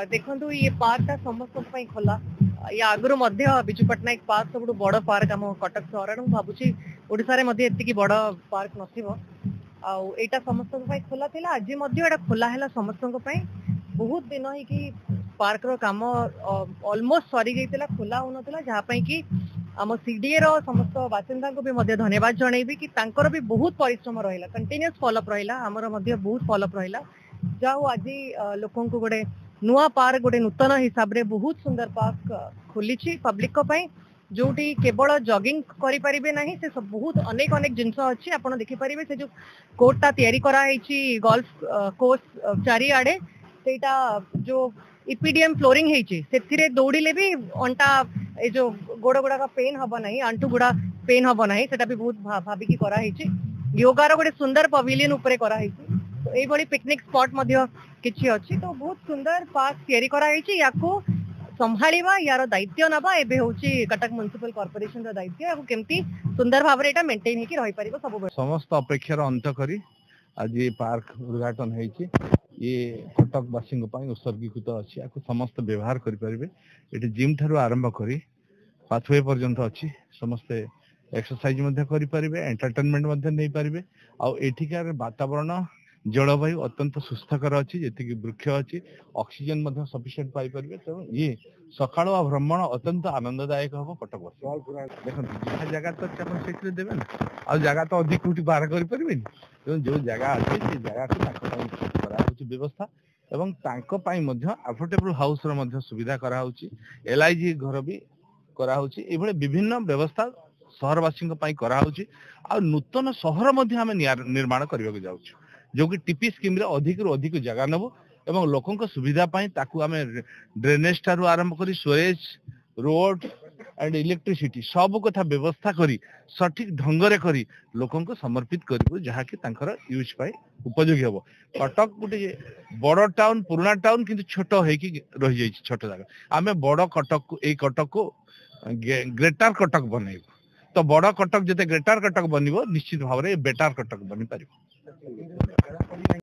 देखो ये पार्क समस्त खोला या आगुरी विजु पट्टनायक पार्क सब बड़ पार्क आम कटक सहर भावुची ओडिशा रे बड़ पार्क नईटा समस्त खोला थिला आज खोला है समस्त बहुत दिन है पार्क रो काम ऑलमोस्ट सरी जाइतिला खोला होनतिला जहाँ कि आम सीडीए रो समस्त बासिंदा को भी धन्यवाद जनइबी कि तांकर भी बहुत परिश्रम रहिला कंटिन्यूअस फॉलोअप रहिला हमर बहुत फॉलोअप रहिला जाओ आज लोकों को गोटे नुआ पार्क गोटे नूतन हिसाब रे बहुत सुंदर पार्क खोली पब्लिक को पई जोटी केवल जॉगिंग करि परिबे नाही से सब बहुत अनेक अनेक जिंस अछि आपण देखि परिबे से जो कोर्टटा तयारी करा हैछि गोल्फ कोर्स चारि आडे सेटा जो इपीडीएम फ्लोरिंग हैछि सेथिरे दौड़िले भी अंटा ए जो गोड़ गुड़ा का पेन हबो नाही आंटू गुड़ा पेन हबो नाही सेटा भी बहुत भाबी की करा हैछि योगार गोटे सुंदर पवेलियन ऊपर करा हैछि तो एई बडी पिकनिक स्पॉट मध्ये किछि अछि तो बहुत सुंदर पार्क तयारी करा हैछि याको संभाळिबा यार दायित्व नबा एबे होछि कटक म्युनिसिपल कॉर्पोरेशन रो दायित्व याको केमती सुंदर भाव रे एटा मेंटेन हेकि रहि परिबो सब समस्त अपेक्षार अंत करी आज ये पार्क उद्घाटन हैछि ये कटकवासी उत्सर्गीकृत अच्छी आपको समस्त व्यवहार करें ये जिम ठारू आरंभ करी पाथवे पर्यंत अच्छी समस्ते एक्सरसाइज करें एंटरटेनमेंट नहीं पारे आठिकार वातावरण जलवायु अत्यंत सुस्थकर अच्छी जी वृक्ष अच्छी ऑक्सीजन सफिशिएंट पाई परिबे तेणु ये सकाळ भ्रमण अत्यंत आनंददायक हम कटकवासी देखो जहाँ जगह तो से देवे ना आ जगह तो अधिक कोटी बाहर करें जो जगह अच्छे से जगह व्यवस्था एवं अफोर्डेबल हाउस सुविधा कराउची एलआईजी घर भी कराउची एभले विभिन्न व्यवस्था सहरवासी कराउची आ नूतन सहर आम निर्माण करने जाऊँ जो कि टीपी स्कीम रे अधिक रु अधिक जगह नबो एवं लोकों सुविधा ताकू आम ड्रेनेज ठारू आरंभ करी स्टोरेज रोड एंड इलेक्ट्रिसिटी सब कथा व्यवस्था करी सठिक ढंगरे करी लोकों को समर्पित करू जहाँ कि तांकर यूज पाई उपयोगी हम कटक गोटे बड़ टाउन पुराना टाउन किंतु छोट होगी रही जाइए छोट जगह आम बड़ कटक कटक को ग्रेटर कटक बनइबू तो बड़ कटक जिते ग्रेटर कटक बनइबो निश्चित भाव में बेटर कटक बनी पारिबो।